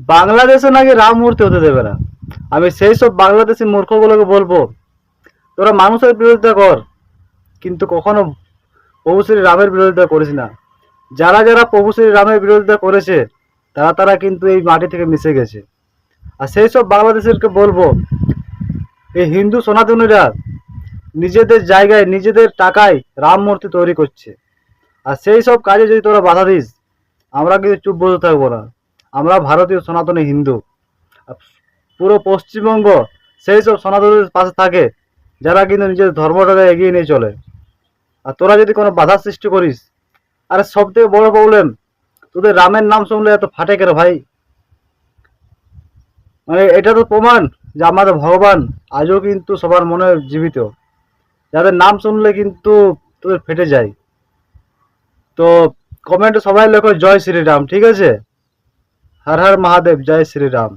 বাংলাদেশে নাকি রাম মূর্তি হতে দেবে না। আমি সেই সব বাংলাদেশি মূর্খগুলোকে বলবো, তোরা মানুষের বিরোধিতা কর, কিন্তু কখনো প্রভু শ্রী রামের বিরোধিতা করিস না। যারা যারা প্রভু শ্রী রামের বিরোধিতা করেছে, তারা তারা কিন্তু এই মাটি থেকে মিশে গেছে। আর সেই সব বাংলাদেশেরকে বলবো, এই হিন্দু সনাতনীরা নিজেদের জায়গায় নিজেদের টাকায় রাম মূর্তি তৈরি করছে। আর সেই সব কাজে যদি তোরা বাধা দিস, আমরা কিন্তু চুপ বসে থাকবো না। আমরা ভারতীয় সনাতনী হিন্দু। আর পুরো পশ্চিমবঙ্গ সেই সব সনাতনীদের পাশে থাকে, যারা কিন্তু নিজের ধর্মটাকে এগিয়ে নিয়ে চলে। আর তোরা যদি কোনো বাধা সৃষ্টি করিস, আরে সব থেকে বড় প্রবলেম, তোদের রামের নাম শুনলে এত ফাটে কেন ভাই? মানে এটা তো প্রমাণ যে আমাদের ভগবান আজও কিন্তু সবার মনে জীবিত, যাদের নাম শুনলে কিন্তু তোদের ফেটে যায়। তো কমেন্টে সবাই লেখো জয় শ্রীরাম, ঠিক আছে? হর হর মহাদেব, জয় শ্রীরাম।